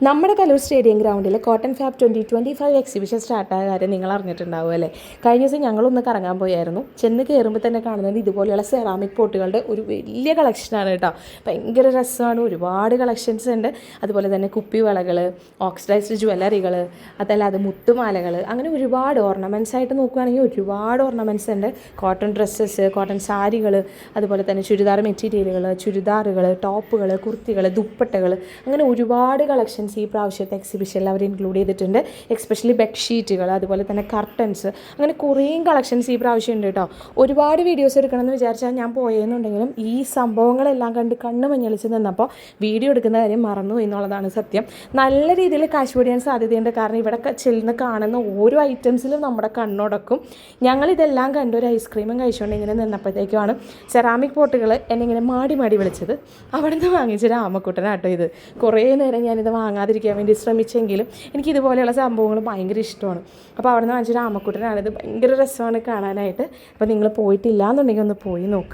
നമ്മുടെ കലൂർ സ്റ്റേഡിയം ഗ്രൗണ്ടിൽ cotton fab 2025 exhibition സ്റ്റാർട്ടായ കാര്യം നിങ്ങൾ അറിഞ്ഞിട്ടുണ്ടാവും അല്ലേ? കഴിഞ്ഞ ദിവസം ഞങ്ങളൊന്ന് കറങ്ങാൻ പോയായിരുന്നു. ചെന്ന് കയറുമ്പോൾ തന്നെ കാണുന്നത് ഇതുപോലെയുള്ള സെറാമിക് പോട്ടുകളുടെ ഒരു വലിയ കളക്ഷനാണ് കേട്ടോ. ഭയങ്കര രസമാണ്, ഒരുപാട് കളക്ഷൻസ് ഉണ്ട്. അതുപോലെ തന്നെ കുപ്പിവളകൾ, ഓക്സിഡൈസ്ഡ് ജ്വല്ലറികൾ, അതല്ലാതെ മുത്തുമാലകൾ, അങ്ങനെ ഒരുപാട് ഓർണമെൻറ്റ്സ് ആയിട്ട് നോക്കുകയാണെങ്കിൽ ഒരുപാട് ഓർണമെൻറ്റ്സ് ഉണ്ട്. കോട്ടൺ ഡ്രസ്സസ്, കോട്ടൺ സാരികൾ, അതുപോലെ തന്നെ ചുരിദാർ മെറ്റീരിയലുകൾ, ചുരിദാറുകൾ, ടോപ്പുകൾ, കുർത്തികൾ, ദുപ്പട്ടകൾ, അങ്ങനെ ഒരുപാട് കളക്ഷൻസ് ഈ പ്രാവശ്യത്തെ എക്സിബിഷനിൽ അവർ ഇൻക്ലൂഡ് ചെയ്തിട്ടുണ്ട്. എസ്പെഷ്യലി ബെഡ്ഷീറ്റുകൾ, അതുപോലെ തന്നെ കർട്ടൻസ്, അങ്ങനെ കുറേ കളക്ഷൻസ് ഈ പ്രാവശ്യം ഉണ്ട് കേട്ടോ. ഒരുപാട് വീഡിയോസ് എടുക്കണമെന്ന് വിചാരിച്ചാൽ ഞാൻ പോയെന്നുണ്ടെങ്കിലും ഈ സംഭവങ്ങളെല്ലാം കണ്ട് കണ്ണ് മഞ്ഞളിച്ച് നിന്നപ്പോൾ വീഡിയോ എടുക്കുന്ന കാര്യം മറന്നു എന്നുള്ളതാണ് സത്യം. നല്ല രീതിയിൽ കാശ് പിടിയാൻ സാധ്യതയുണ്ട്. കാരണം ഇവിടെ ചെല്ലുന്ന കാണുന്ന ഓരോ ഐറ്റംസിലും നമ്മുടെ കണ്ണുടക്കും. ഞങ്ങളിതെല്ലാം കണ്ട് ഒരു ഐസ്ക്രീമും കഴിച്ചുകൊണ്ട് ഇങ്ങനെ നിന്നപ്പോഴത്തേക്കുമാണ് സെറാമിക് പോട്ടുകൾ എന്നെ ഇങ്ങനെ മാടി വിളിച്ചത്. അവിടെ നിന്ന് വാങ്ങിച്ച രാമക്കുട്ടനാട്ടോ ഇത്. കുറേ നേരം ഞാനിത് വാങ്ങാതിരിക്കാൻ വേണ്ടി ശ്രമിച്ചെങ്കിലും എനിക്കിതുപോലെയുള്ള സംഭവങ്ങൾ ഭയങ്കര ഇഷ്ടമാണ്. അപ്പോൾ അവിടെ നിന്ന് വാങ്ങിച്ച രാമക്കുട്ടനാണിത്. ഭയങ്കര രസമാണ് കാണാനായിട്ട്. അപ്പോൾ നിങ്ങൾ പോയിട്ടില്ല എന്നുണ്ടെങ്കിൽ ഒന്ന് പോയി നോക്ക്.